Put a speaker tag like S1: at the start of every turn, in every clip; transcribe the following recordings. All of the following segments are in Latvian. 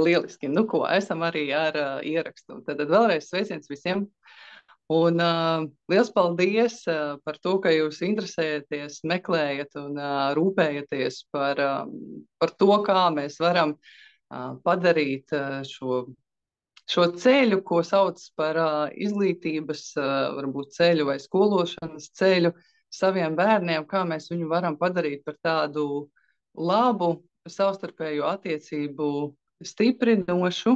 S1: Lieliski. Nu ko, esam arī ar ierakstu. Tad vēlreiz sveiciens visiem. Un liels paldies par to, ka jūs interesējaties, meklējat un rūpējaties par to, kā mēs varam padarīt šo ceļu, ko sauc par izglītības, varbūt ceļu vai skološanas ceļu saviem bērniem, kā mēs viņu varam padarīt par tādu labu savstarpēju attiecību stiprinošu,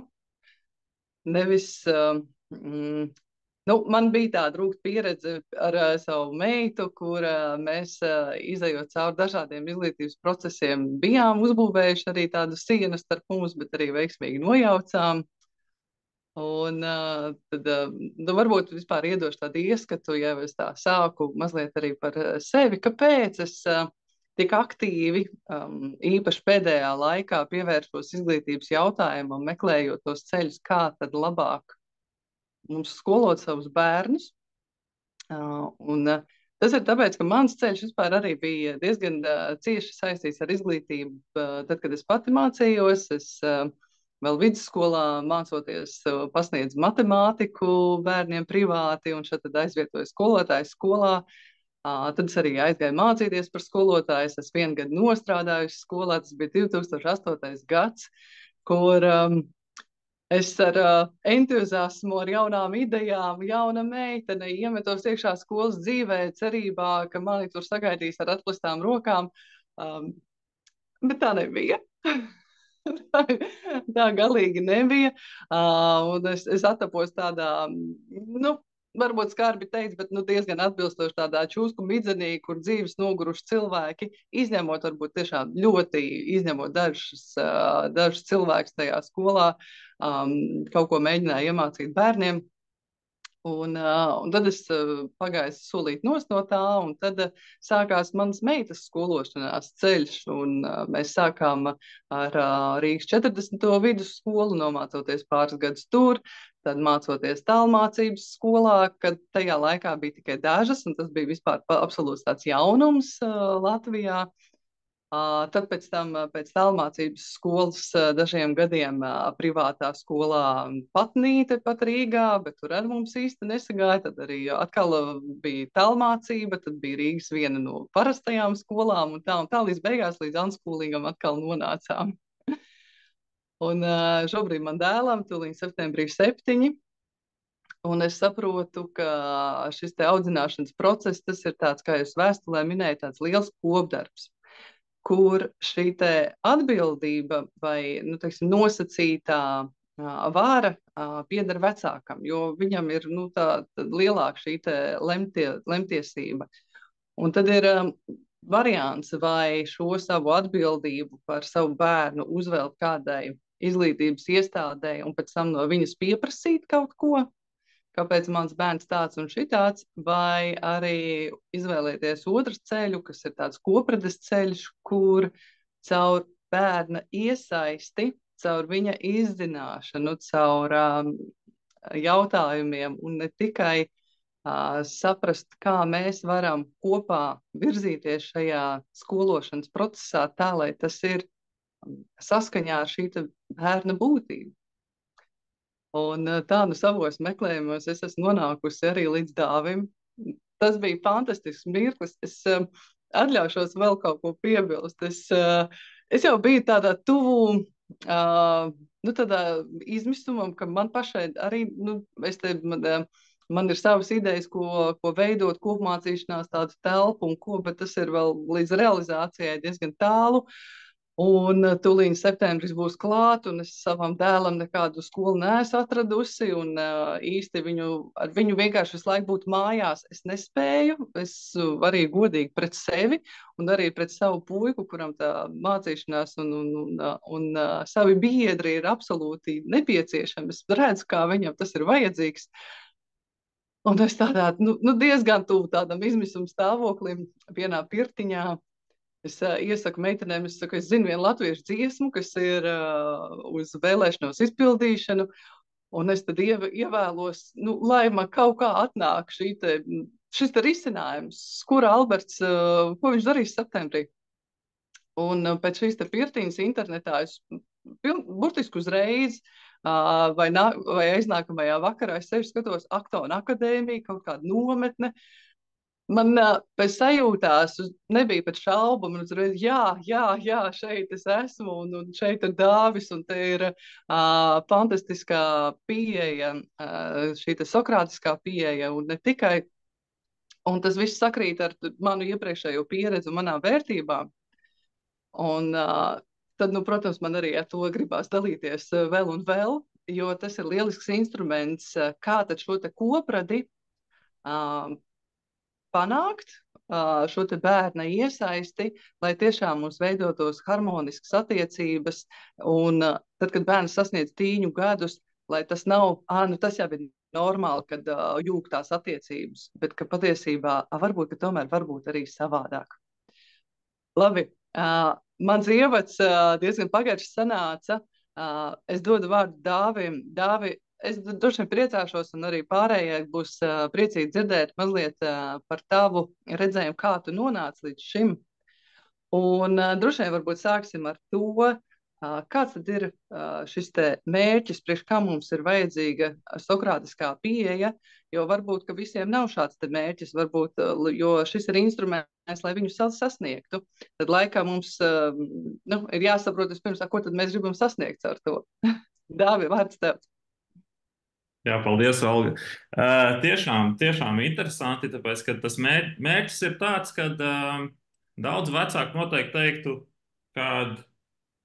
S1: nevis, man bija tāda rūgta pieredze ar savu meitu, kur mēs, izejot cauri dažādiem izglītības procesiem, bijām uzbūvējuši arī tādu sienu starp mums, bet arī veiksmīgi nojaucām. Un tad varbūt vispār iedošu tādu ieskatu, ja es tā sāku mazliet arī par sevi, kāpēc es tik aktīvi, īpaši pēdējā laikā pievēršos izglītības jautājumam, meklējot tos ceļus, kā tad labāk mums skolot savus bērnus. Tas ir tāpēc, ka mans ceļš vispār arī bija diezgan cieši saistīts ar izglītību. Tad, kad es pati mācījos, es vēl vidusskolā mācoties pasniedzu matemātiku bērniem privāti, un šeit tad aizvietoju skolotāju skolā. Tad es arī aizgāju mācīties par skolotāju. Es 1 gadu nostrādājusi skolā, tas bija 2008. gads, kur es ar entuziasmu, ar jaunām idejām, jauna meitene iemetos iekšā skolas dzīvē, cerībā, ka mani tur sagaidīs ar atplestām rokām. Bet tā nebija. Tā galīgi nebija. Un es attapos tādā, varbūt skarbi teikt, bet diezgan atbilstoši tādā čūsku midzenī, kur dzīves noguruši cilvēki, izņemot varbūt tiešām ļoti izņemot dažus cilvēkus tajā skolā, kaut ko mēģināju iemācīt bērniem. Un tad es pagāju solīt nost no tā, un tad sākās manas meitas skološanās ceļš, un mēs sākām ar Rīgas 40. vidusskolu, nomācoties pāris gadus tur, tad mācoties tālmācības skolā, kad tajā laikā bija tikai dažas, un tas bija vispār absolūts tāds jaunums Latvijā. Tad pēc tam, pēc tālmācības skolas dažiem gadiem privātā skolā Patnīte pat Rīgā, bet tur ar mums īsti nesagāja. Tad arī atkal bija tālmācība, tad bija Rīgas viena no parastajām skolām, un tā līdz beigās, līdz Anskulīgam atkal nonācām. Un šobrīd man dēlam, tūlīt septembrī 7. Un es saprotu, ka šis te audzināšanas process, tas ir tāds, kā jūs vēstulē minējat, tāds liels kopdarbs, kur šī te atbildība vai, teiksim, nosacītā vāra pieder vecākam, jo viņam ir, tā lielāka šī te lemtiesība. Un tad ir variants, vai šo savu atbildību par savu bērnu uzvelt kādai izglītības iestādē un pēc tam no viņas pieprasīt kaut ko, kāpēc mans bērns tāds un šitāds, vai arī izvēlēties otru ceļu, kas ir tāds kopredes ceļš, kur caur bērna iesaisti, caur viņa izzināšanu, caur jautājumiem un ne tikai saprast, kā mēs varam kopā virzīties šajā skološanas procesā tā, lai tas ir saskaņā ar šī bērna būtību. Un tā savos meklējumos es esmu nonākusi arī līdz Dāvim. Tas bija fantastisks mirklis. Es atļaušos vēl kaut ko piebilst. Es jau biju tādā tuvu, tādā izmisumam, ka man pašai arī, man ir savas idejas, ko veidot, kopmācīšanās tādu telpu un ko, bet tas ir vēl līdz realizācijai diezgan tālu. Un tūlīt septembris būs klāt, un es savam dēlam nekādu skolu neesmu atradusi, un īsti ar viņu vienkārši visu laiku būt mājās es nespēju. Es arī godīgi pret sevi un arī pret savu puiku, kuram tā mācīšanās un savi biedri ir absolūti nepieciešami. Es redzu, kā viņam tas ir vajadzīgs. Un es tādā, diezgan tuvu tādam izmisuma stāvoklim vienā pirtiņā. Es iesaku meitenēm, es zinu vienu latviešu dziesmu, kas ir uz vēlēšanos izpildīšanu, un es tad ievēlos, lai man kaut kā atnāk šis te risinājums, kura Alberts, ko viņš darīs septembrī. Un pēc šīs te pirtiņas internetā es burtiski uzreiz, vai aiznākamajā vakarā es sevi skatos Aktonu akadēmiju, kaut kādu nometne. Man pēc sajūtās nebija pat šaubu, man uzreiz, jā, šeit es esmu, un šeit ir Dāvis, un te ir fantastiskā pieeja, šī te sokrātiskā pieeja, un ne tikai, un tas viss sakrīt ar manu iepriekšējo pieredzi un manām vērtībām. Un tad, nu, protams, man arī ar to gribās dalīties vēl un vēl, jo tas ir lielisks instruments, kā tad šo te kopradi panākt, šo te bērna iesaisti, lai tiešām mums veidotos harmoniskas attiecības, un tad, kad bērns sasniedz 3 gadus, lai tas nav, nu tas jau ir normāli, kad jūg tās attiecības, bet ka patiesībā varbūt, ka tomēr varbūt arī savādāk. Labi, mans ievads diezgan pagaršs sanāca. Es dodu vārdu Dāvim. Dāvi, es droši vien priecāšos, un arī pārējie būs priecīgi dzirdēt mazliet par tavu redzējumu, kā tu nonāci līdz šim. Un droši vien varbūt sāksim ar to, kāds tad ir šis te mērķis, priekš kā mums ir vajadzīga sokrātiskā pieeja, jo varbūt, ka visiem nav šāds te mērķis, varbūt, jo šis ir instruments, lai viņu sasniegtu. Tad laikā mums ir jāsaprot vispirms, ko tad mēs gribam sasniegt ar to. Dāvi, vārds tev.
S2: Jā, paldies, Olga. Tiešām interesanti, tāpēc, ka tas mērķis ir tāds, ka daudz vecāku noteikti teiktu, ka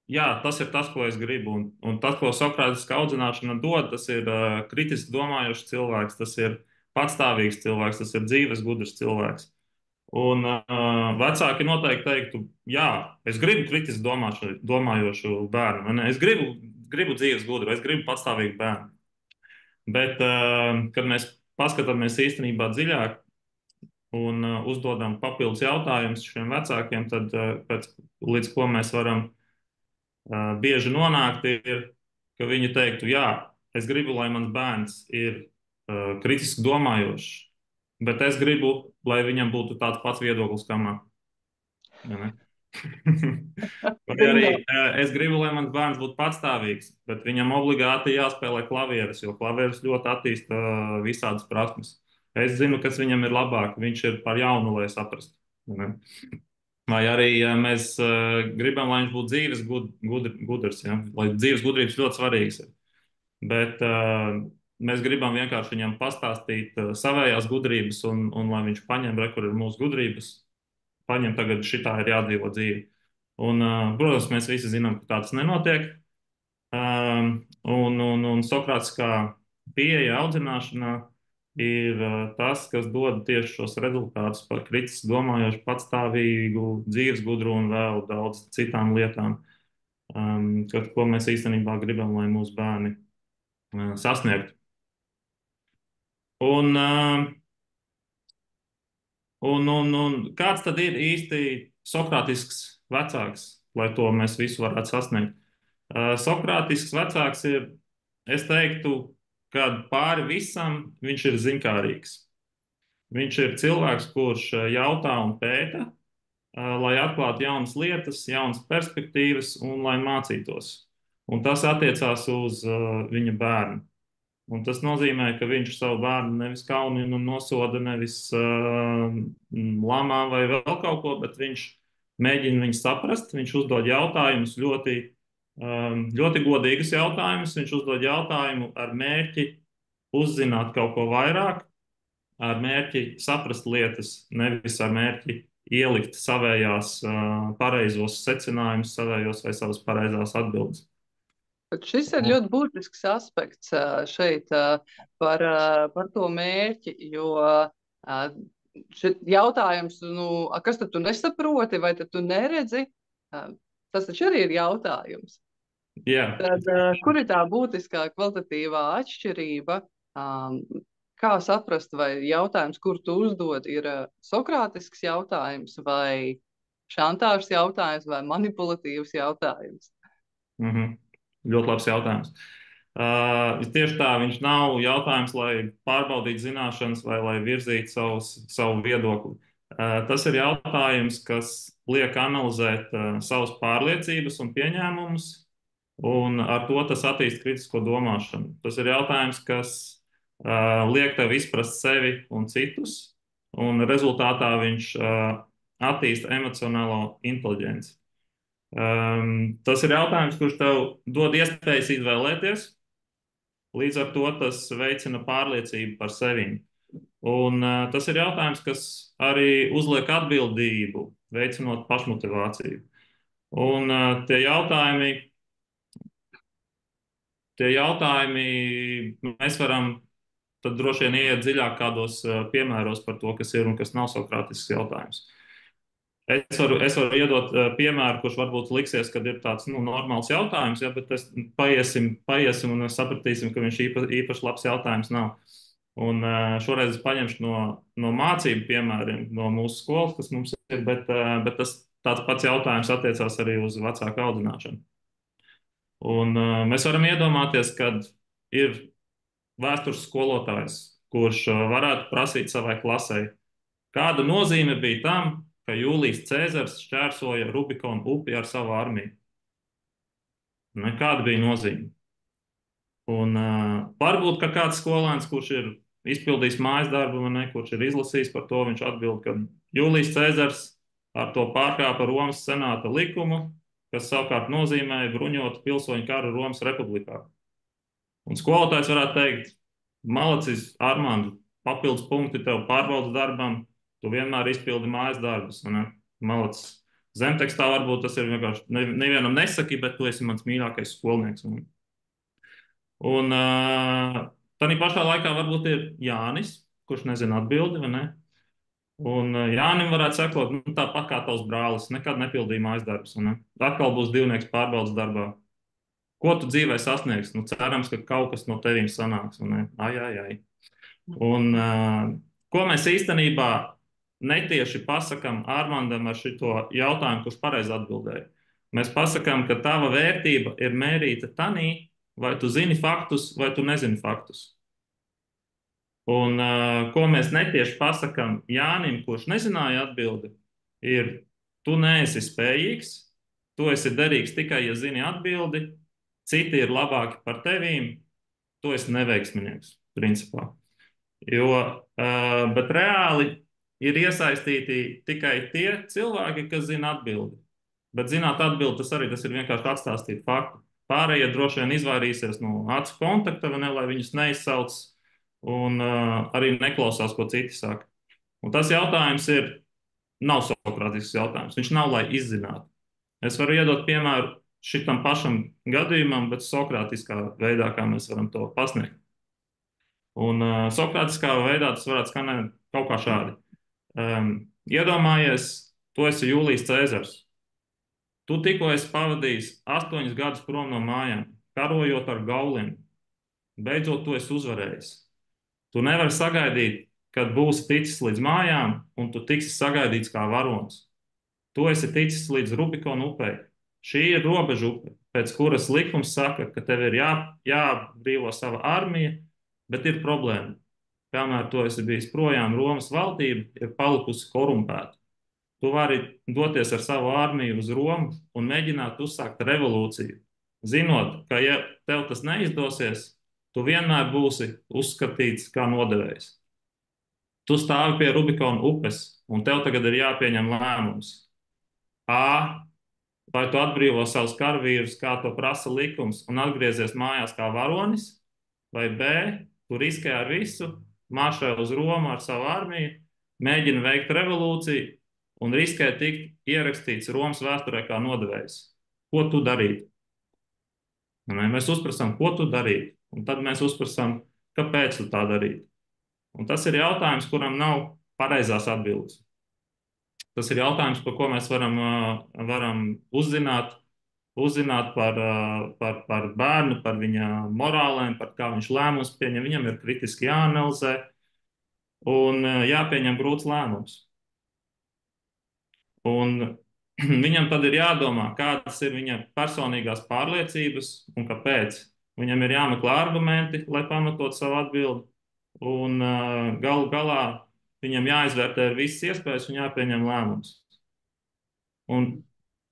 S2: jā, tas ir tas, ko es gribu, un tas, ko sokrātiskā audzināšana dod, tas ir kritiski domājošs cilvēks, tas ir patstāvīgs cilvēks, tas ir dzīves gudrs cilvēks. Un vecāki noteikti teiktu, jā, es gribu kritiski domājošu bērnu, es gribu dzīves gudru, es gribu patstāvīgu bērnu. Bet, kad mēs paskatāmies īstenībā dziļāk un uzdodam papildus jautājumus šiem vecākiem, tad līdz ko mēs varam bieži nonākt, ir, ka viņi teiktu, jā, es gribu, lai mans bērns ir kritiski domājošs, bet es gribu, lai viņam būtu tāds pats viedoklis kā man. Vai arī es gribu, lai mans bērns būtu patstāvīgs, bet viņam obligāti jāspēlē klavieres, jo klavieres ļoti attīsta visādas prasmes. Es zinu, kas viņam ir labāk, viņš ir par jaunu, lai saprastu. Vai arī mēs gribam, lai viņš būtu dzīves gudrs, lai dzīves gudrības ļoti svarīgas ir. Bet mēs gribam vienkārši viņam pastāstīt savējās gudrības, un lai viņš paņem, kur ir mūsu gudrības, paņem tagad šitā ir jādzīvo dzīve. Un, protams, mēs visi zinām, ka tāds nenotiek. Un sokrātiskā pieeja audzināšanā ir tas, kas dod tieši šos rezultātus par kritiski domājošu, patstāvīgu, dzīves gudru un vēl daudz citām lietām, ko mēs īstenībā gribam, lai mūsu bērni sasniegtu. Un kāds tad ir īsti sokrātisks vecāks, lai to mēs visu varētu sasniegt? Sokrātisks vecāks ir, es teiktu, ka pāri visam viņš ir ziņkārīgs. Viņš ir cilvēks, kurš jautā un pēta, lai atklātu jaunas lietas, jaunas perspektīvas un lai mācītos. Un tas attiecās uz viņa bērnu. Un tas nozīmē, ka viņš savu bērnu nevis kaunina un nosoda, nevis lamā vai vēl kaut ko, bet viņš mēģina viņu saprast. Viņš uzdod jautājumus, ļoti godīgus jautājumus. Viņš uzdod jautājumu ar mērķi uzzināt kaut ko vairāk, ar mērķi saprast lietas, nevis ar mērķi ielikt savējās pareizos secinājumus, savējos vai savas pareizās atbildes.
S1: Bet šis ir ļoti būtisks aspekts šeit par to mērķi, jo jautājums, kas tad tu nesaproti, vai tad tu neredzi, tas taču arī ir jautājums.
S2: Jā.
S1: Tad, kur ir tā būtiskā kvalitatīvā atšķirība, kā saprast, vai jautājums, kur tu uzdod, ir sokrātisks jautājums, vai šantāžas jautājums, vai manipulatīvs jautājums?
S2: Ļoti labs jautājums. Tieši tā, viņš nav jautājums, lai pārbaudītu zināšanas vai lai virzītu savu viedokli. Tas ir jautājums, kas liek analizēt savas pārliecības un pieņēmumus un ar to tas attīst kritisko domāšanu. Tas ir jautājums, kas liek tev izprast sevi un citus, un rezultātā viņš attīsta emocionālo inteliģenci. Tas ir jautājums, kurš tev dod iespējas izvēlēties, līdz ar to tas veicina pārliecību par sevi. Un tas ir jautājums, kas arī uzliek atbildību, veicinot pašmotivāciju. Un tie jautājumi mēs varam tad droši vien ieiet dziļāk kādos piemēros par to, kas ir un kas nav Sokrātisks jautājums. Es varu iedot piemēru, kurš varbūt liksies, kad ir tāds normāls jautājums, ja, bet paiesim un mēs sapratīsim, ka viņš īpaši labs jautājums nav. Un šoreiz es paņemšu no mācību piemēriem, no mūsu skolas, kas mums ir, bet tas tāds pats jautājums attiecās arī uz vecāku audzināšanu. Un mēs varam iedomāties, kad ir vēstures skolotājs, kurš varētu prasīt savai klasei, kāda nozīme bija tam, ka Jūlijs Cēzars šķērsoja Rubikonu upi ar savu armiju. Nekāda bija nozīme. Un varbūt, ka kāds skolēns, kurš ir izpildījis mājas darbu, kurš ir izlasījis par to, viņš atbild, ka Jūlijs Cēzars ar to pārkāpa Romas senāta likumu, kas savukārt nozīmēja bruņotu pilsoņu karu Romas republikā. Un skolotājs varētu teikt, malacis, Armand, papildus punkti tev pārbaudas darbam, tu vienmēr izpildi mājas darbus. Malacis. Zemtekstā varbūt tas ir vienkārši nevienam nesaki, bet tu esi mans mīļākais skolnieks. Un tādā pašā laikā varbūt ir Jānis, kurš nezina atbildi, vai ne? Un Jānim varētu sekot, tāpat kā tavs brālis, nekad nepildīja mājas darbus. Atkal būs divnieks pārbaudas darbā. Ko tu dzīvē sasniegsi? Cerams, ka kaut kas no tevīm sanāks. Ai. Un ko mēs īstenībā netieši pasakām Armandam ar šito jautājumu, kurš pareizi atbildēja? Mēs pasakām, ka tava vērtība ir mērīta tanī, vai tu zini faktus, vai tu nezini faktus. Un ko mēs netieši pasakām Jānim, kurš nezināja atbildi, ir, tu neesi spējīgs, tu esi derīgs tikai, ja zini atbildi, citi ir labāki par tevīm, tu esi neveiksminieks, principā. Bet reāli ir iesaistīti tikai tie cilvēki, kas zina atbildi. Bet zināt atbildi, tas ir vienkārši atstāstīt faktu. Pārējie droši vien izvairīsies no acu kontakta, lai viņus neizsauc, un arī neklausās, ko citi saka. Un tas jautājums nav Sokrātisks jautājums. Viņš nav, lai izzinātu. Es varu iedot piemēru šitam pašam gadījumam, bet Sokrātiskā veidā, kā mēs varam to pasniegt. Un Sokrātiskā veidā tas varētu skanēt kaut kā šādi. Iedomājies, tu esi Jūlijs Cēzars. Tu tikko esi pavadījis 8 gadus prom no mājām, karojot ar gauliem. Beidzot, tu esi uzvarējis. Tu nevari sagaidīt, kad būsi ticis līdz mājām, un tu tiksi sagaidīts kā varonis. Tu esi ticis līdz Rubikonu upei. Šī ir robeža upe, pēc kuras likums saka, ka tev ir jābrīvo sava armija, bet ir problēma. Kamēr tu esi bijis projām, Romas valdība ir palikusi korumpēta. Tu vari doties ar savu armiju uz Romu un mēģināt uzsākt revolūciju, zinot, ka, ja tev tas neizdosies, tu vienmēr būsi uzskatīts kā nodevējs. Tu stāvi pie Rubikona upes, un tev tagad ir jāpieņem lēmums. A, vai tu atbrīvo savus karavīrus, kā to prasa likums, un atgriezies mājās kā varonis, vai B, tu riskē ar visu, maršē uz Romu ar savu armiju, mēģina veikt revolūciju un riskē tikt ierakstīts Romas vēsturē kā nodevējs. Ko tu darītu? Mēs uzprasām, ko tu darītu, un tad mēs uzprasām, kāpēc tu tā darītu. Un tas ir jautājums, kuram nav pareizās atbildes. Tas ir jautājums, par ko mēs varam uzzināt par bērnu, par viņa morālēm, par kā viņš lēmums pieņem. Viņam ir kritiski jāanalizē un jāpieņem grūts lēmums. Un viņam tad ir jādomā, kādas ir viņa personīgās pārliecības un kāpēc. Viņam ir jāmeklē argumenti, lai pamatot savu atbildi. Un galu galā viņam jāizvērtē visas iespējas un jāpieņem lēmums. Un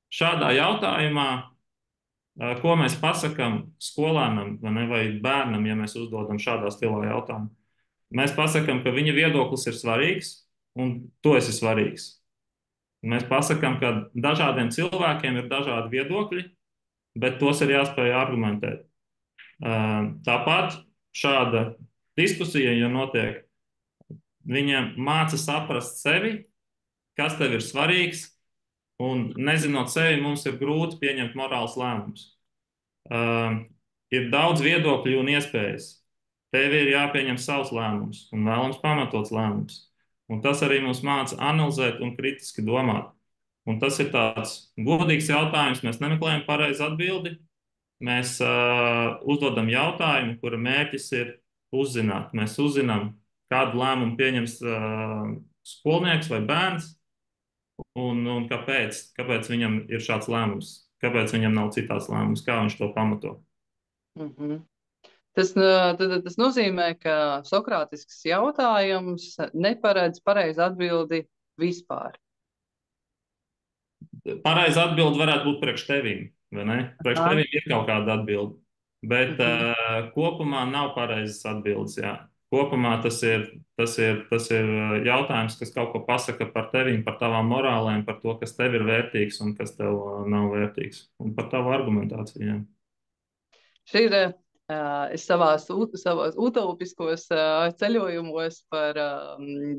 S2: šādā jautājumā Ko mēs pasakām skolēnam vai bērnam, ja mēs uzdodam šādā stilā jautājumu? Mēs pasakām, ka viņa viedoklis ir svarīgs un tu esi svarīgs. Mēs pasakām, ka dažādiem cilvēkiem ir dažādi viedokļi, bet tos ir jāspēj argumentēt. Tāpat šāda diskusija, ja notiek, viņa māca saprast sevi, kas tev ir svarīgs, un nezinot sevi, mums ir grūti pieņemt morāls lēmumus. Ir daudz viedokļu un iespējas. Tev ir jāpieņem savs lēmums un vēlams pamatots lēmums. Un tas arī mums māca analizēt un kritiski domāt. Un tas ir tāds godīgs jautājums. Mēs nemeklējam pareizu atbildi. Mēs uzdodam jautājumu, kura mērķis ir uzzināt. Mēs uzzinām, kādu lēmumu pieņems skolnieks vai bērns un kāpēc viņam ir šāds lēmums, kāpēc viņam nav citāds lēmums, kā viņš to pamato.
S1: Mhm. Tas nozīmē, ka sokrātisks jautājums neparedz pareizu atbildi vispār.
S2: Pareiza atbilde varētu būt priekš tevīm, vai ne? Priekš
S1: Aha.
S2: tevīm ir kaut kāda atbilde, bet
S1: Mhm.
S2: kopumā nav pareizas atbildes. Jā. Kopumā tas ir jautājums, kas kaut ko pasaka par tevīm, par tavām morālēm, par to, kas tev ir vērtīgs un kas tev nav vērtīgs, un par tavu argumentāciju. Jā.
S1: Šī ir es savās utopiskos ceļojumos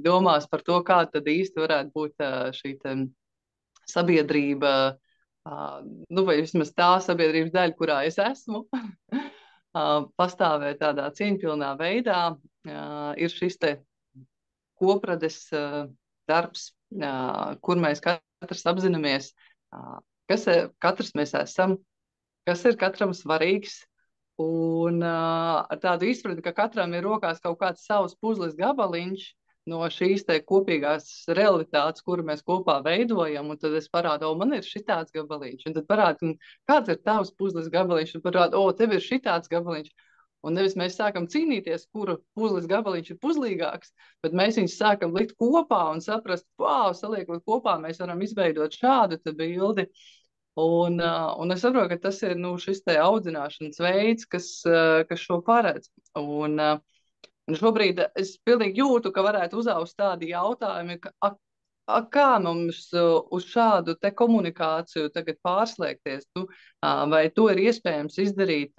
S1: domās par to, kā tad īsti varētu būt šī sabiedrība, nu vai vismaz tā sabiedrības daļa, kurā es esmu, pastāvēt tādā cieņpilnā veidā, ir šis te koprades darbs, kur mēs katrs apzināmies, katrs mēs esam, kas ir katram svarīgs. Un ar tādu izpratni, ka katram ir rokās kaut kāds savs puzles gabaliņš no šīs te kopīgās realitātes, kuru mēs kopā veidojam, un tad es parādu, man ir šitāds gabaliņš, un tad parādu, kāds ir tavs puzles gabaliņš, un parādu, tev ir šitāds gabaliņš. Un nevis mēs sākam cīnīties, kuru puzles gabaliņš ir puzlīgāks, bet mēs viņus sākam likt kopā un saprast, saliekot kopā, mēs varam izveidot šādu te bildi. Un es saprotu, ka tas ir šis te audzināšanas veids, kas šo paredz. Un šobrīd es pilnīgi jūtu, ka varētu uzaugt tādi jautājumi, kā mums uz šādu te komunikāciju tagad pārslēgties. Vai to ir iespējams izdarīt,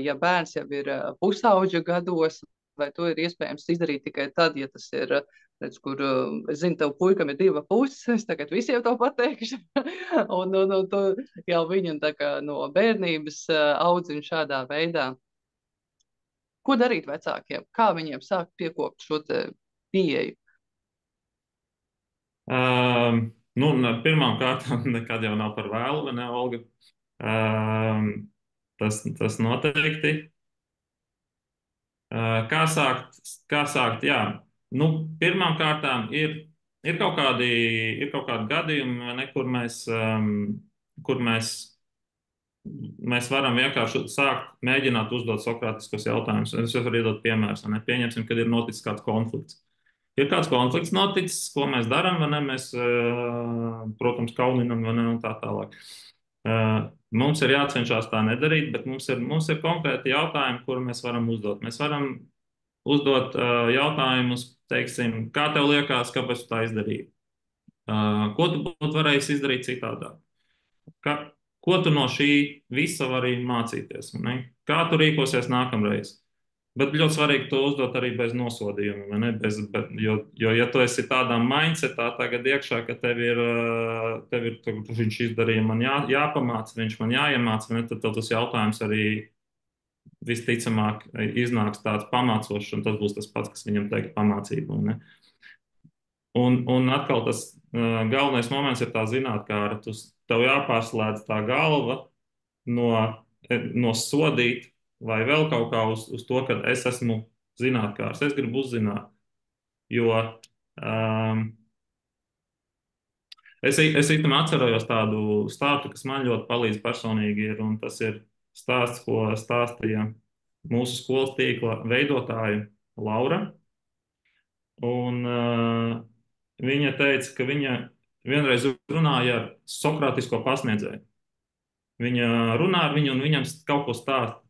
S1: ja bērns jau ir pusauģa gados, vai to ir iespējams izdarīt tikai tad, ja tas ir, redz, kur, es zinu, tev puikam ir 2 puses, es tagad visiem to pateikšu, un tu jau viņu tā kā no bērnības audzina šādā veidā. Ko darīt vecākiem? Kā viņiem sākt piekopt šo te pieeju?
S2: Pirmām kārtām nekad jau nav par vēlu, vai ne, Olga? Tas noteikti. Kā sākt? Jā. Pirmām kārtām ir kaut kādi gadījumi, vai ne, kur mēs varam vienkārši sākt mēģināt uzdot sokrātiskos jautājumus. Es jau varu iedot piemērus. Pieņemsim, kad ir noticis kāds konflikts. Ir kāds konflikts noticis, ko mēs darām, vai ne? Mēs, protams, kauninam, vai ne, un tā tālāk. Mums ir jācenšas tā nedarīt, bet mums ir konkrēti jautājumi, kuru mēs varam uzdot. Mēs varam uzdot jautājumus, teiksim, kā tev liekas, kāpēc tu tā izdarīji? Ko tu būtu varējis izdarīt citādāk? Ko tu no šī visa vari mācīties? Ne? Kā tu rīkosies nākamreiz? Bet ļoti svarīgi to uzdot arī bez nosodījuma. Vai ne? Jo, ja tu esi tādā mindsetā tagad iekšā, ka tev ir viņš izdarīja, man jāpamāca, viņš man jāiemāca, vai ne? Tad tas jautājums arī visticamāk iznāks tāds pamācošs, un tas būs tas pats, kas viņam teikt pamācību. Vai ne? Un atkal tas galvenais moments ir tā zinātnē, tev jāpārslēdz tā galva no sodīt vai vēl kaut kā uz to, ka es esmu zinātnēkārs, es gribu uzzināt. Jo es īstenībā atceros tādu stāstu, kas man ļoti palīdz personīgi, un tas ir stāsts, ko stāstīja mūsu skolas tīkla veidotāja Laura. Un viņa teica, ka viņa vienreiz runāja ar sokrātisko pasniedzēju. viņa runā ar viņu un viņam kaut ko stāsta.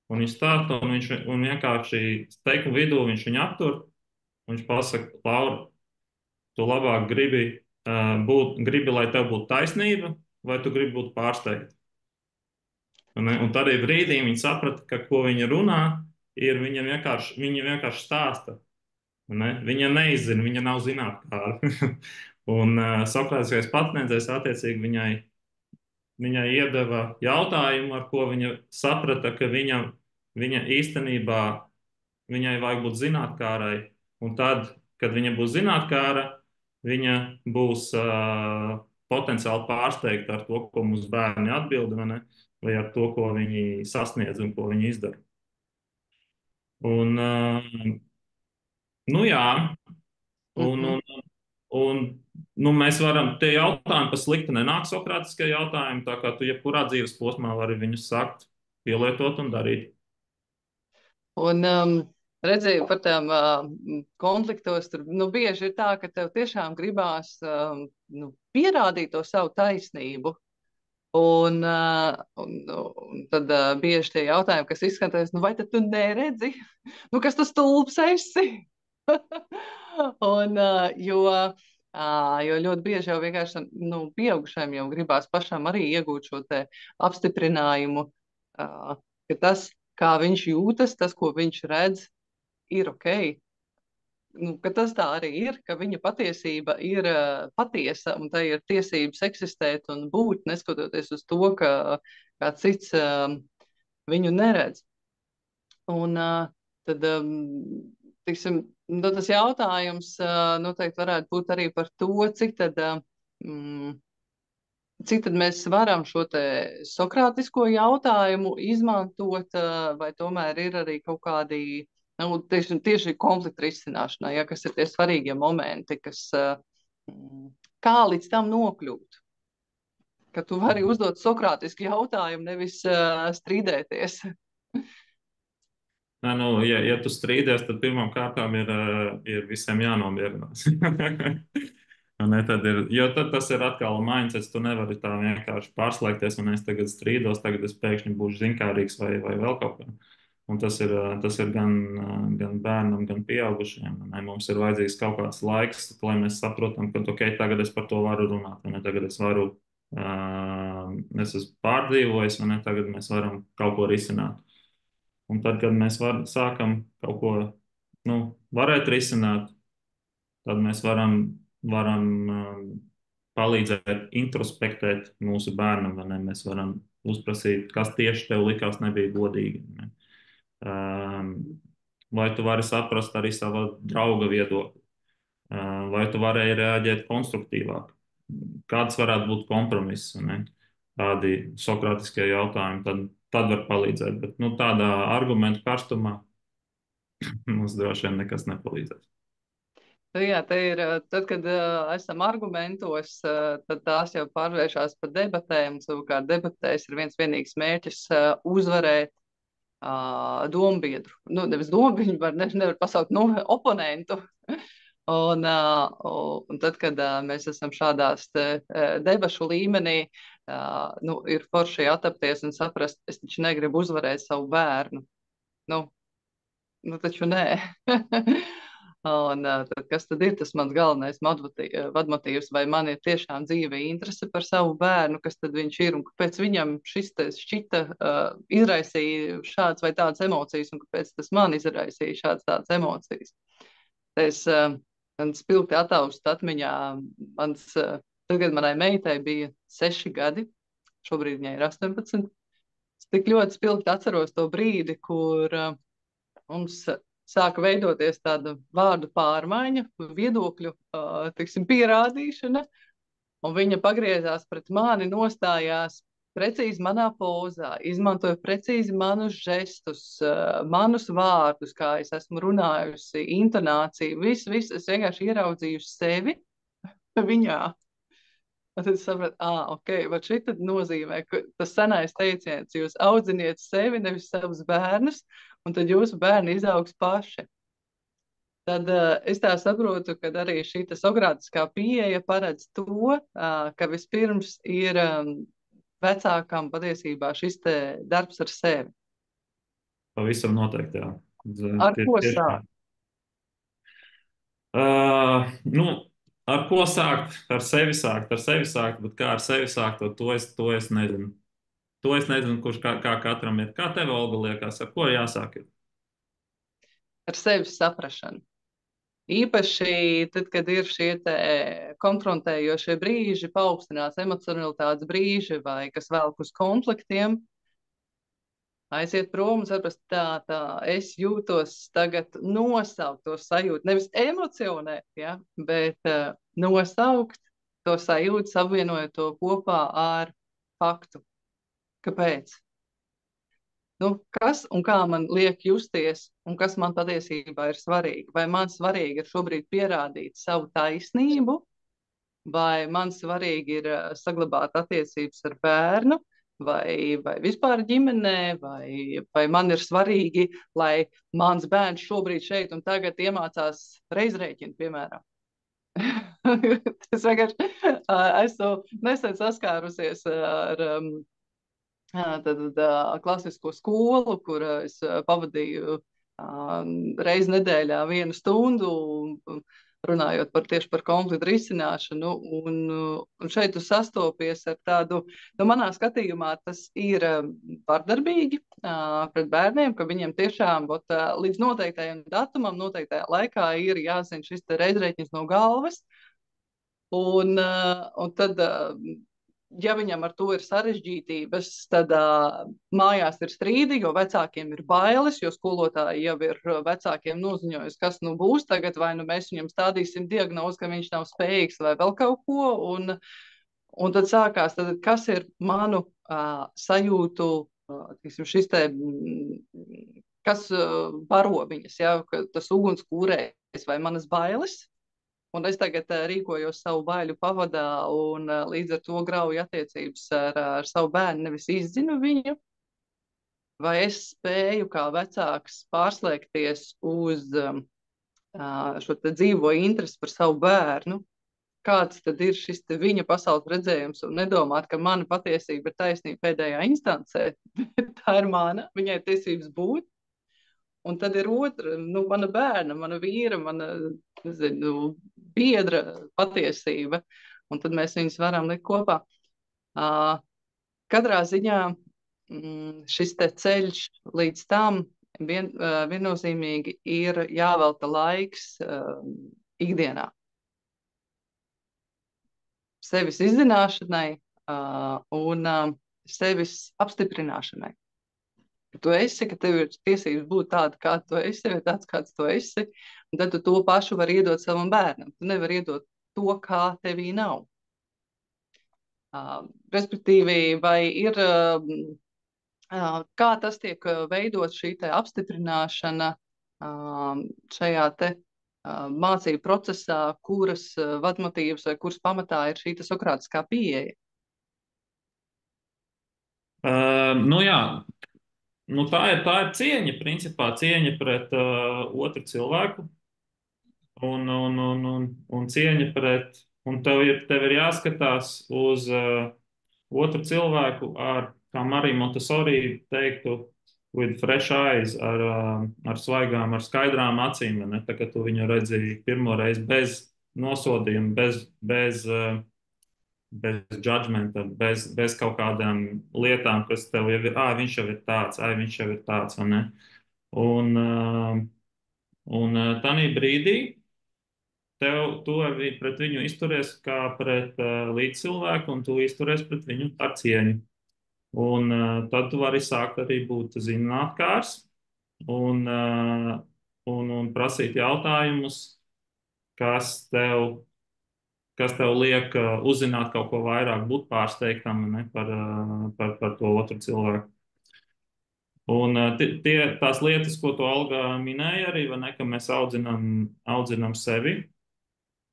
S2: Un viņš stāsta, un vienkārši teikumu vidū viņš viņu aptur. Viņš pasaka, Laura, tu labāk gribi, lai tev būtu taisnība, vai tu gribi būt pārsteigta. Un tad brīdī viņi saprata, ka ko viņi runā, ir viņa vienkārši stāsta. Ne? Viņa neizzina, viņa nav zinātnāra. Un Sokrātiskais pasniedzējs attiecīgi viņai iedeva jautājumu, ar ko viņa saprata, ka viņa īstenībā viņai vajag būt zinātnārai. Un tad, kad viņa būs zinātnāra, viņa būs potenciāli pārsteigta ar to, ko mums bērni atbild, vai ar to, ko viņi sasniedz un ko viņi izdara. Un, nu jā, un, un, un nu, mēs varam, tie jautājumi pa slikti nenāk sokrātiskie jautājumi, tā kā tu jebkurā dzīves posmā vari viņus sakt, pielietot un darīt.
S1: Un redzēju par tām konfliktos, tur bieži ir tā, ka tev tiešām gribās pierādīt to savu taisnību. Un tad bieži tie jautājumi, kas izskanēs, vai tad tu neredzi, kas tas stulbs esi? Un, jo ļoti bieži jau vienkārši pieaugušajiem jau gribās pašam arī iegūt šo te apstiprinājumu, ka tas, kā viņš jūtas, tas, ko viņš redz, ir ok. Ka tas tā arī ir, ka viņa patiesība ir patiesa un tai ir tiesības eksistēt un būt, neskatoties uz to, ka kāds cits viņu neredz. Un tad, tiksim, tas jautājums noteikti varētu būt arī par to, cik tad mēs varam šo te sokrātisko jautājumu izmantot, vai tomēr ir arī kaut kādi tieši konflikta risināšanā, kas ir tie svarīgie momenti, kā līdz tam nokļūt. Ka tu vari uzdot sokrātisku jautājumu, nevis strīdēties.
S2: Nē, ja tu strīdies, tad pirmām kārtām ir visiem jānomierinās. Tad tas ir atkal mindsets, tu nevari tā vienkārši pārslēgties, un es tagad strīdos, tagad es pēkšņi būšu zinkārīgs vai vēl kaut kā. Un tas ir gan bērnam, gan pieaugušajiem. Mums ir vajadzīgs kaut kāds laiks, lai mēs saprotam, ka ok, tagad es par to varu runāt, tagad es esmu pārdzīvojis, tagad mēs varam kaut ko risināt. Un tad, kad mēs sākam kaut ko varēt risināt, tad mēs varam palīdzēt introspektēt mūsu bērnam, mēs varam uzprasīt, kas tieši tev likās nebija godīgi. Vai tu vari saprast arī sava drauga viedokli, vai tu varēji reaģēt konstruktīvāk, kāds varētu būt kompromiss, tādi sokrātiskie jautājumi, tad var palīdzēt, bet tādā argumentu karstumā mums droši vien nekas nepalīdzēs.
S1: Jā, te ir, tad, kad esam argumentos, tad tās jau pārvēršas par debatēm. Savukārt debatēs ir viens vienīgs mērķis uzvarēt dombiedru. Nevis dombiedru, nevar pasaukt oponentu. Un tad, kad mēs esam šādās debašu līmenī, ir forši attapties un saprast, es taču negribu uzvarēt savu bērnu. Taču nē. Un tad, kas tad ir tas mans galvenais vadmotīvs, vai man ir tiešām dzīve interese par savu bērnu, kas tad viņš ir un kāpēc viņam šis šķita izraisīja šāds vai tādas emocijas un kāpēc tas man izraisīja šāds tādas emocijas. Man spilgti ataust atmiņā, tagad manai meitai bija 6 gadi, šobrīd viņai ir 18. Es tik ļoti spilgti atceros to brīdi, kur mums sāka veidoties tāda vārdu pārmaiņa, viedokļu pierādīšana, un viņa pagriezās pret mani, nostājās precīzi manā pozā, izmantoja precīzi manus žestus, manus vārdus, kā es esmu runājusi, intonāciju, visu, es vienkārši ieraudzīju sevi viņā. Un tad es sapratu, ok, bet šī tad nozīmē, ka tas senais teiciens, jūs audziniet sevi, nevis savus bērnus, un tad jūsu bērni izaugs paši. Tad es tā saprotu, ka arī šī sokrātiskā pieeja paredz to, ka vispirms ir vecākam patiesībā šis te darbs ar sevi.
S2: Pavisam noteikti, jā.
S1: Ar ko
S2: Tiešām.
S1: sākt?
S2: Nu, ar ko sākt? Ar sevi sākt, bet kā ar sevi sākt, to es nezinu. To es nezinu, kurš kā katram ir. Kā tev, Olga, liekas, ar ko jāsāk?
S1: Ar sevis saprašanu. Īpaši tad, kad ir šie te konfrontējošie brīži, paaugstinās emocionalitātes brīži vai kas velk uz konfliktiem, aiziet prom un saprast, es jūtos tagad nosaukt to sajūtu, nevis emocionēt, ja, bet nosaukt to sajūtu, savienojot to kopā ar faktu. Kāpēc? Nu, kas un kā man liek justies, un kas man patiesībā ir svarīgi? Vai man svarīgi ir šobrīd pierādīt savu taisnību, vai man svarīgi ir saglabāt attiecības ar bērnu, vai vispār ģimenē, vai man ir svarīgi, lai mans bērns šobrīd šeit un tagad iemācās reizrēķinu, piemēram. Es vienkārši esmu nesen saskārusies ar klasisko skolu, kur es pavadīju reizi nedēļā 1 stundu, runājot tieši par konfliktu risināšanu. Un šeit tu sastopies ar tādu, nu, manā skatījumā tas ir vardarbīgi pret bērniem, ka viņiem tiešām līdz noteiktajam datumam, noteiktajā laikā ir jāzina šis reizrēķins no galvas. Un tad ja viņam ar to ir sarežģītības, tad mājās ir strīdi, jo vecākiem ir bailes, jo skolotāji jau ir vecākiem noziņojusi, kas nu būs tagad, vai nu mēs viņam stādīsim diagnozi, ka viņš nav spējīgs vai vēl kaut ko. Un tad sākās, kas ir manu sajūtu, šis te, kas baro viņas, ja, tas ugunskūrējs vai manas bailes. Un es tagad rīkojos savu baiļu pavadā un līdz ar to grauju attiecības ar savu bērnu, nevis izzinu viņu. Vai es spēju kā vecāks pārslēgties uz šo te dzīvo interesi par savu bērnu, kāds tad ir šis te viņa pasaules redzējums, un nedomāt, ka mana patiesība ir taisnība pēdējā instancē, bet tā ir mana, viņai tiesības būt. Un tad ir otra, nu, mana bērna, mana vīra, mana, nezinu, biedra patiesība. Un tad mēs viņus varam likt kopā. Katrā ziņā šis te ceļš līdz tam viennozīmīgi ir jāvelta laiks ikdienā. Sevis izzināšanai un sevis apstiprināšanai. Ka tu esi, ka tev ir tiesības būt tāda, kāda tu esi, vai tāds, kāds tu esi, un tad tu to pašu vari iedot savam bērnam. Tu nevari iedot to, kā tevī nav. Respektīvi, vai ir, kā tas tiek veidot šī te apstiprināšana šajā te mācību procesā, kuras vadmotīvs vai kuras pamatā ir šī sokrātiskā pieeja?
S2: Nu jā. Nu, tā ir cieņa, principā cieņa pret otru cilvēku un cieņa pret, un tev ir jāskatās uz otru cilvēku ar, kā Marija Montessori teiktu, with fresh eyes, ar svaigām, ar skaidrām acīm, ne? Tā kā tu viņu redzēji pirmo reizi bez nosodījuma, bez judgmenta, bez kaut kādām lietām, kas tev jau ir, viņš jau ir tāds, viņš jau ir tāds, vai ne? Un tādā brīdī tu pret viņu izturies kā pret līdzcilvēku, un tu izturies pret viņu ar cieņu. Un tad tu vari sākt arī būt zinātnēkārs un prasīt jautājumus, kas tev liek uzzināt kaut ko vairāk, būt pārsteigtam, ne, par to otru cilvēku. Un tās lietas, ko tu, Olga, minēja arī, ne, ka mēs audzinām sevi,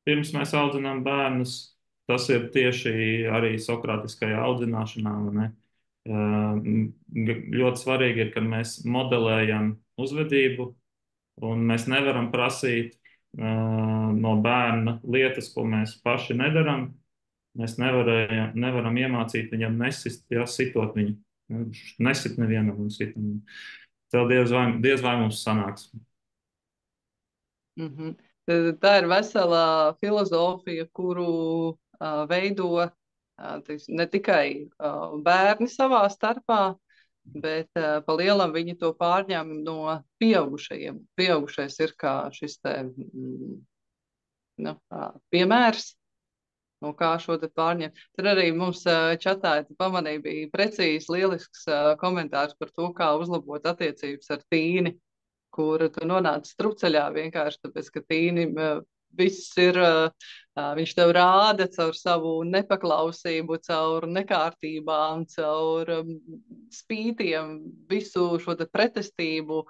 S2: pirms mēs audzinām bērnus, tas ir tieši arī sokrātiskajā audzināšanā. Ne. Ļoti svarīgi ir, kad mēs modelējam uzvedību, un mēs nevaram prasīt no bērna lietas, ko mēs paši nedaram, Mēs nevaram iemācīt viņam nesist, ja sitot viņu. Viņš nesit nevienam un sitam. Tad diez vai mums sanāks.
S1: Mhm. Tā ir vesela filozofija, kuru veido ne tikai bērni savā starpā, bet pa lielam viņi to pārņem no pieaugušajiem. Pieaugušais ir kā šis te, nu, piemērs, no kā šo te pārņem. Tur arī mums čatā pamanīja, bija precīzi lielisks komentārs par to, kā uzlabot attiecības ar Tīni, kur tu nonāc strupceļā vienkārši tāpēc, ka Tīni viss ir, viņš tev rāda caur savu nepaklausību, caur nekārtībām, caur spītiem, visu šo te pretestību,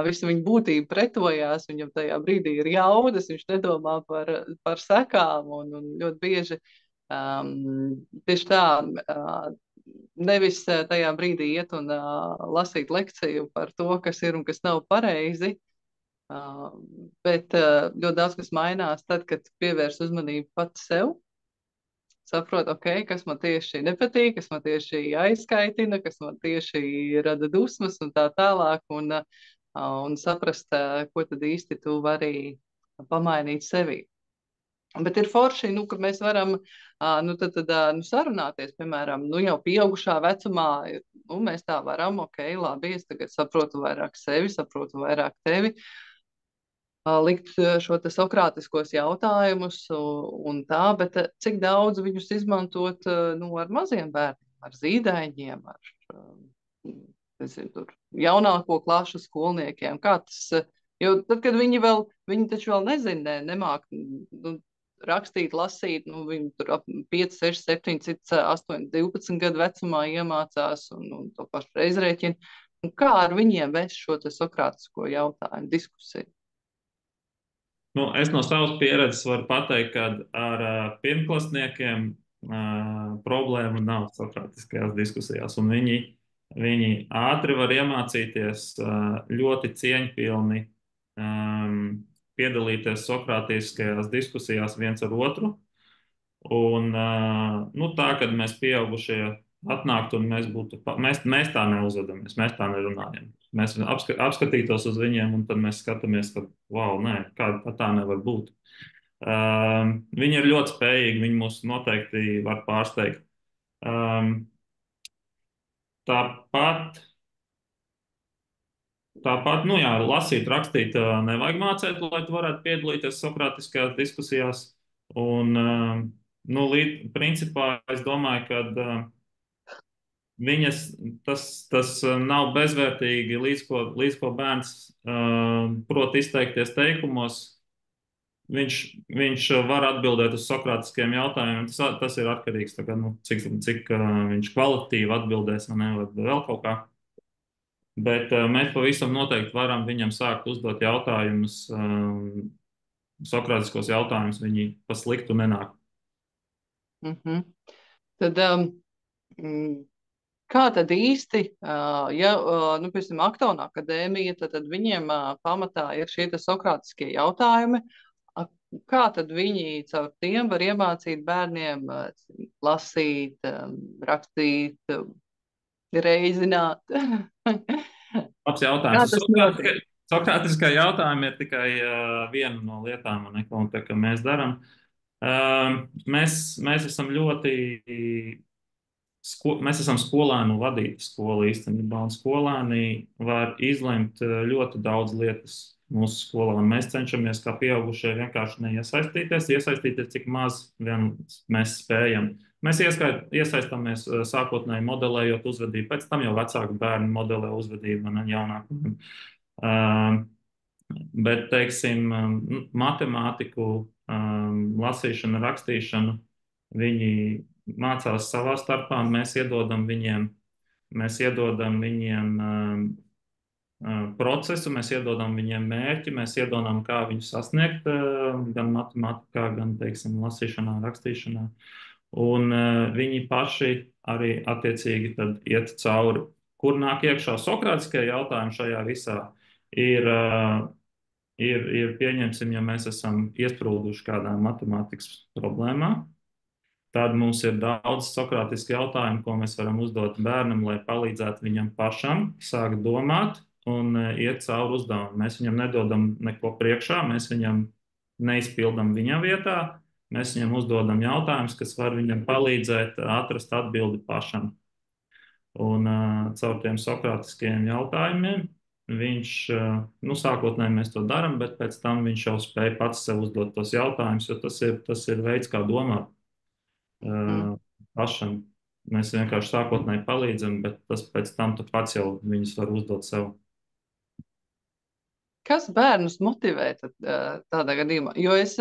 S1: visu viņa būtību pretojās, viņam tajā brīdī ir jaudas, viņš nedomā par sekām un ļoti bieži tieši tā, nevis tajā brīdī iet un lasīt lekciju par to, kas ir un kas nav pareizi, bet ļoti daudz kas mainās tad, kad pievērs uzmanību pats sev, saprot, ok, kas man tieši nepatīk, kas man tieši aizskaitina, kas man tieši rada dusmas un tā tālāk, un saprast, ko tad īsti tu vari pamainīt sevī. Bet ir forši, nu, ka mēs varam sarunāties, piemēram, jau pieaugušā vecumā, mēs tā varam, ok, labi, es tagad saprotu vairāk sevi, saprotu vairāk tevi, likt šo te sokrātiskos jautājumus un tā, bet cik daudz viņus izmantot, ar maziem bērniem, ar zīdaiņiem, nezinu, tur jaunāko klašu skolniekiem, kā tas, jo tad, kad viņi taču vēl nezina, nemāk, rakstīt, lasīt, viņi tur ap 5, 6, 7, cits 8, 12 gadu vecumā iemācās un to pašu reizrēķinu. Un kā ar viņiem vest šo te sokrātisko jautājumu diskusiju?
S2: Es no savas pieredzes varu pateikt, ka ar pirmklasniekiem problēma nav sokrātiskajās diskusijās, un viņi ātri var iemācīties ļoti cieņpilni piedalīties sokrātiskajās diskusijās viens ar otru. Un tā, kad mēs pieaugušie atnāktu un mēs tā neuzvedamies, mēs tā nerunājam. Mēs apskatītos uz viņiem un tad mēs skatāmies, ka, wow, nē, kā tā nevar būt. Viņi ir ļoti spējīgi, viņi mūs noteikti var pārsteigt. Tāpat, jā, lasīt, rakstīt nevajag mācīt, lai tu varētu piedalīties sokrātiskajās diskusijās. Un, principā, es domāju, ka tas nav bezvērtīgi, līdz ko bērns prot izteikties teikumos. Viņš var atbildēt uz sokrātiskiem jautājumiem. Tas ir atkarīgs no tā, cik viņš kvalitatīvi atbildēs, vai vēl kaut kā. Bet mēs pavisam noteikti varam viņam sākt uzdot jautājumus, sokrātiskos jautājumus. Viņi pa sliktu nenāk.
S1: Tad, kā tad īsti, piemēram, Aktona akadēmija, tad viņiem pamatā ir šie sokrātiskie jautājumi. Kā tad viņi caur tiem var iemācīt bērniem lasīt, rakstīt, reizināt?
S2: Labs jautājums. Sokrātiskā jautājuma ir tikai viena no lietām, ko mēs darām. Mēs esam mēs esam skolēnu vadīta skola īstenībā, un skolēni var izlemt ļoti daudz lietas mūsu skolā, un mēs cenšamies kā pieaugušie vienkārši iesaistīties, cik maz vien mēs spējam. Mēs iesaistāmies sākotnēji modelējot uzvedību, pēc tam jau vecāku bērnu modelē uzvedību un jaunāku. Bet, teiksim, matemātiku, lasīšanu, rakstīšanu, viņi mācās savā starpā, mēs iedodam viņiem procesu, mēs iedodam viņiem mērķi, mēs iedodam, kā viņu sasniegt, gan matemātikā, gan, teiksim, lasīšanā, rakstīšanā. Un viņi paši arī attiecīgi tad iet cauri, kur nāk iekšā sokrātiskie jautājumi šajā visā. Ir pieņemsim, ja mēs esam iesprūduši kādā matemātikas problēmā, Tad mums ir daudz sokrātisku jautājumu, ko mēs varam uzdot bērnam, lai palīdzētu viņam pašam sākt domāt un iet cauri uzdevumam. Mēs viņam nedodam neko priekšā, mēs viņam neizpildām viņa vietā, mēs viņam uzdodam jautājumus, kas var viņam palīdzēt atrast atbildi pašam. Un caur tiem sokrātiskajiem jautājumiem viņš, nu, sākotnēji mēs to darām, bet pēc tam viņš jau spēja pats sev uzdot tos jautājumus, jo tas ir veids, kā domāt
S1: Mm.
S2: pašam. Mēs vienkārši sākotnēji palīdzam, bet tas pēc tam tu pats jau viņus var uzdot sev.
S1: Kas bērnus motivē tādā gadījumā? Jo es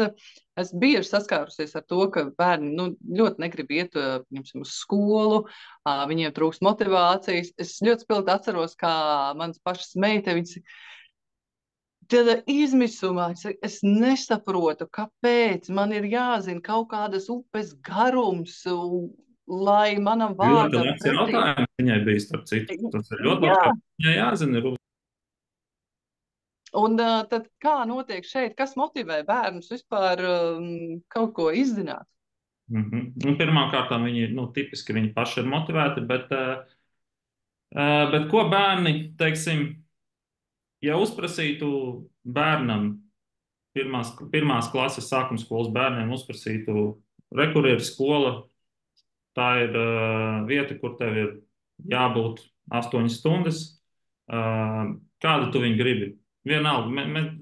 S1: bieži saskārusies ar to, ka bērni ļoti negrib iet piemēram, uz skolu, viņiem trūkst motivācijas. Es ļoti spilgti atceros, kā manas pašas meitenes tādā izmisumā. Es nesaprotu, kāpēc man ir jāzina kaut kādas upes garums, lai manam
S2: Ļoti
S1: vārdam
S2: labs
S1: pretī.
S2: jautājums viņai bija, starp citu. Tas ir ļoti labs
S1: Jā.
S2: jautājums. Viņai jāzina, ir.
S1: Un tad kā notiek šeit, kas motivē bērnus vispār kaut ko izzināt?
S2: Un pirmkārt, viņi tipiski viņi paši ir motivēti, bet ko bērni, teiksim, ja uzprasītu bērnam, pirmās klases sākuma skolas bērniem uzprasītu, kur ir skola, tā ir vieta, kur tev ir jābūt 8 stundas. Kādu tu viņu gribi? Vienalga,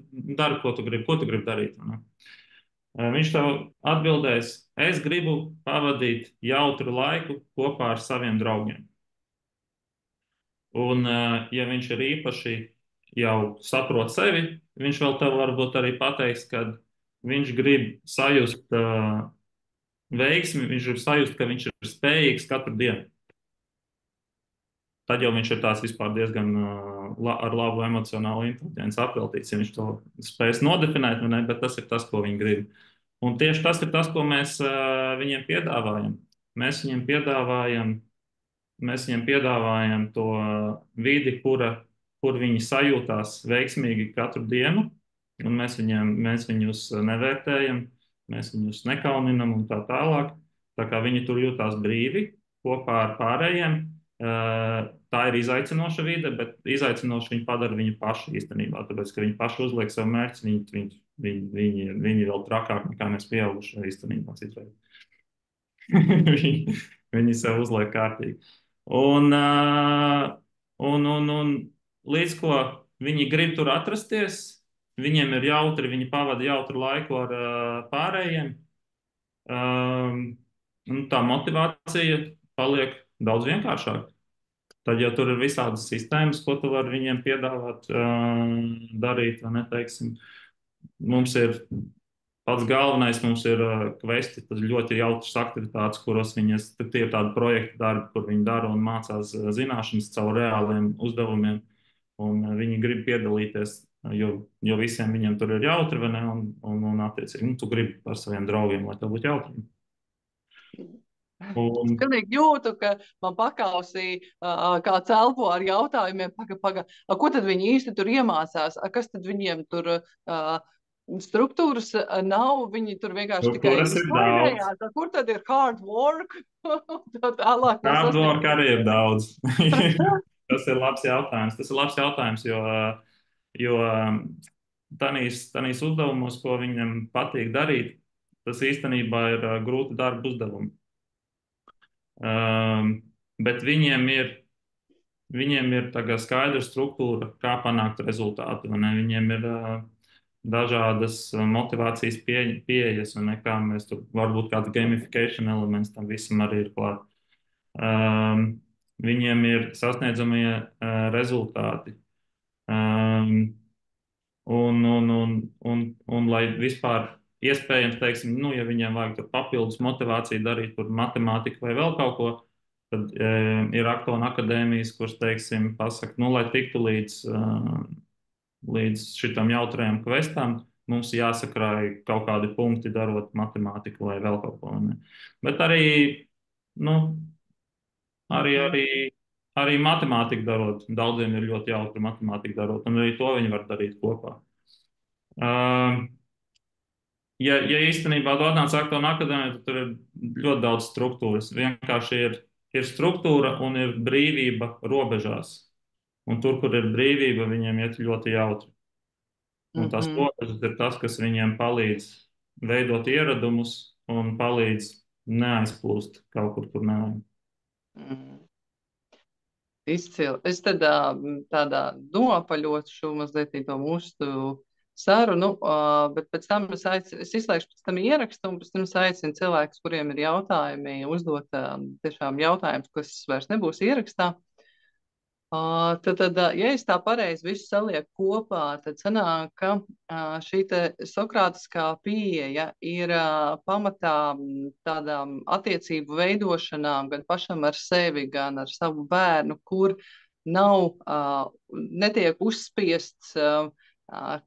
S2: dari, ko tu gribi darīt. Ne? Viņš tev atbildēs, es gribu pavadīt jautru laiku kopā ar saviem draugiem. Un, ja viņš ir īpaši jau saprot sevi, viņš vēl tev varbūt arī pateiks, ka viņš grib sajust veiksmi, viņš grib sajust, ka viņš ir spējīgs katru dienu. Tad jau viņš ir tāds vispār diezgan ar labu emocionālu inteliģenci apveltīts, ja viņš to spēs nodefinēt, ne, bet tas ir tas, ko viņi grib. Un tieši tas ir tas, ko mēs viņiem piedāvājam. Mēs viņiem piedāvājam Mēs viņiem piedāvājam to vidi, kur viņi sajūtās veiksmīgi katru dienu, un mēs viņus nevērtējam, mēs viņus nekauninam un tā tālāk. Tā kā viņi tur jūtās brīvi kopā ar pārējiem. Tā ir izaicinoša vide, bet izaicinoši viņi padara viņu pašu īstenībā. Tāpēc, ka viņi paši uzliek sev mērķus, viņi vēl trakāk nekā mēs pieaugušie īstenībā citreiz. Viņi sev uzliek kārtīgi. Un līdz ko viņi grib tur atrasties, viņiem ir jautri, viņi pavada jautru laiku ar pārējiem. Tā motivācija paliek daudz vienkāršāka. Tad jau tur ir visādas sistēmas, ko tu vari viņiem piedāvāt darīt. Neteiksim. Mums ir pats galvenais, mums ir kvesti, tas ļoti jautras aktivitātes, kuros viņas, tie ir tādi projekti darbi, kur viņi dara un mācās zināšanas caur reāliem uzdevumiem. Un viņi grib piedalīties, jo visiem viņiem tur ir jautri, vai ne? Un attiecīgi, tu gribi ar saviem draugiem, lai tev būtu jautri.
S1: Es pilnīgi jūtu, ka man pakausī kāds elpo ar jautājumiem, ko tad viņi īsti tur iemācās, kas tad viņiem tur struktūras nav, viņi tur vienkārši tikai izklaidējās, kur tad ir hard work, tālāk.
S2: Hard work arī ir daudz. Tas ir labs jautājums, jo tanīs uzdevumos, ko viņam patīk darīt, tas īstenībā ir grūti darba uzdevumi. Bet viņiem ir tagad skaidra struktūra, kā panākt rezultātu. Viņiem ir dažādas motivācijas pieejas, un kā mēs tur varbūt kāds gamification elements tam visam arī ir klāt. Viņiem ir sasniedzamie rezultāti. Un lai vispār iespējams, teiksim, ja viņiem vajag papildus motivāciju darīt tur matemātiku vai vēl kaut ko, tad ir Aktona akadēmijas, kuras, teiksim, pasaka, lai tiktu līdz šitam jautrajam kvestam, mums jāsakrāj kaut kādi punkti darot matemātiku vai vēl kaut ko. Ne? Bet arī matemātiku darot, daudziem ir ļoti jautri matemātiku darot, un arī to viņi var darīt kopā. ja īstenībā tu atnāc Aktonu akadēmijā, tad tur ir ļoti daudz struktūras. Vienkārši ir struktūra un ir brīvība robežās. Un tur, kur ir brīvība, viņiem iet ļoti jautri. Un tās
S1: Mhm.
S2: robežas ir tas, kas viņiem palīdz veidot ieradumus un palīdz neaizplūst kaut kur, kur nevajag.
S1: Mhm. Izcili. Es tad tādā nopaļošu mazliet to mūsu sarunu, bet pēc tam es izslēgšu pēc tam ierakstu, un pēc tam es aicinu cilvēkus, kuriem ir jautājumi, uzdot tiešām jautājumus, kas vairs nebūs ierakstā. Ja es tā pareizi visu salieku kopā, tad sanāk, ka šī te sokrātiskā pieeja ir pamatā tādām attiecību veidošanām gan pašam ar sevi, gan ar savu bērnu, kur netiek uzspiests,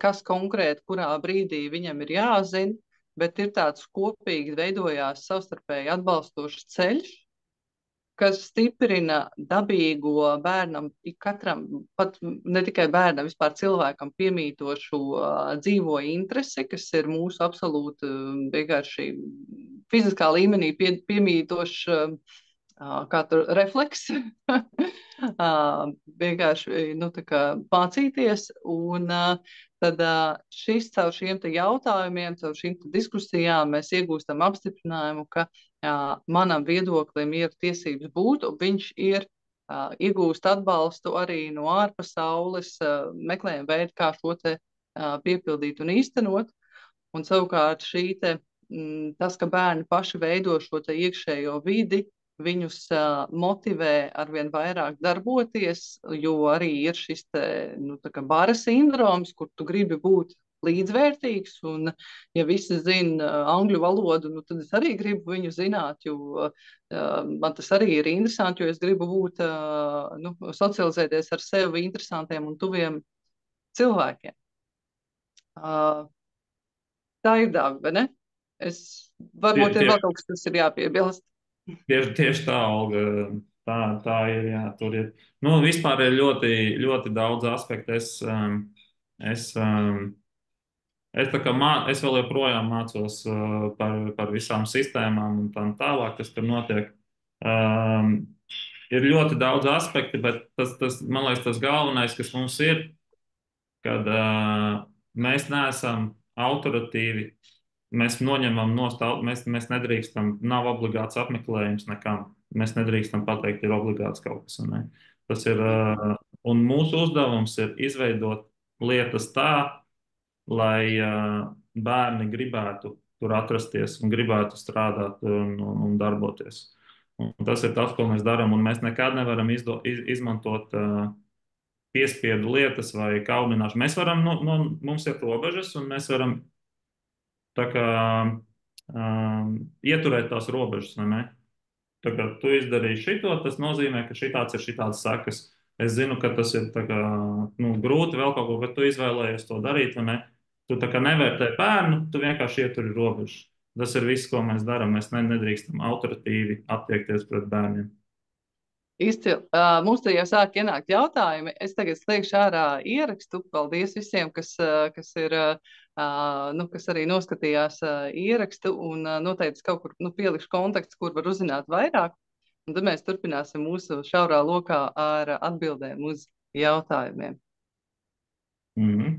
S1: kas konkrēti kurā brīdī viņam ir jāzina, bet ir tāds kopīgi veidojās savstarpēji atbalstošs ceļš, kas stiprina dabīgo bērnam, katram, pat ne tikai bērnam, vispār cilvēkam piemītošu dzīvo interesi, kas ir mūsu absolūti vienkārši fiziskā līmenī piemītošs, kā tur refleks. Vienkārši nu, mācīties. Un tad caur šiem jautājumiem, caur šīm diskusijām mēs iegūstam apstiprinājumu, ka manam viedoklim ir tiesības būt, un viņš ir iegūst atbalstu arī no ārpasaules, meklējam veidu, kā šo te piepildīt un īstenot. Un savukārt tas, ka bērni paši veido šo te iekšējo vidi, viņus motivē arvien vairāk darboties, jo arī ir šis te, bara sindroms, kur tu gribi būt līdzvērtīgs, un ja visi zina angļu valodu, tad es arī gribu viņu zināt, jo man tas arī ir interesanti, jo es gribu būt, socializēties ar sevi interesantiem un tuviem cilvēkiem. Tā ir daba, vai ne? Varbūt ir vēl
S2: Tieši,
S1: kaut kas, kas ir jāpiebilst.
S2: tieši tā, Olga. Tā ir. Jā, tur ir. Nu, vispār ir ļoti, ļoti daudz aspektu. Es, tā kā es vēl joprojām mācos par visām sistēmām un tā tālāk, kas tur notiek. Um, ir ļoti daudz aspektu, bet man liekas, tas galvenais, kas mums ir, kad mēs neesam autoritīvi. Mēs noņemam nost, mēs nedrīkstam, nav obligāts apmeklējums nekam. Mēs nedrīkstam pateikt, ir obligāts kaut kas. Ne? Tas ir, un mūsu uzdevums ir izveidot lietas tā, lai bērni gribētu tur atrasties un gribētu strādāt un darboties. Un tas ir tas, ko mēs darām, un mēs nekad nevaram izmantot piespiedu lietas vai kaunināšanu. Mēs varam, mums ir robežas, un mēs varam tā kā ieturēt tās robežas. Ne? Tā kā tu izdarīji šito, tas nozīmē, ka šitāds ir šitāds sekas. Es zinu, ka tas ir tā kā, grūti vēl kaut ko, bet tu izvēlējies to darīt. Tu tā kā nevērtē bērnu, tu vienkārši ieturi robežas. Tas ir viss, ko mēs darām. Mēs nedrīkstam autoritīvi attiekties pret bērniem.
S1: Izcili. Mums te jau sāk ienākt jautājumi. Es tagad slēgšu ārā ierakstu. Paldies visiem, kas ir, kas arī noskatījās ierakstu, un noteikti kaut kur pielikšu kontakts, kur var uzzināt vairāk. Un tad mēs turpināsim mūsu šaurā lokā ar atbildēm uz jautājumiem.
S2: Mm -hmm.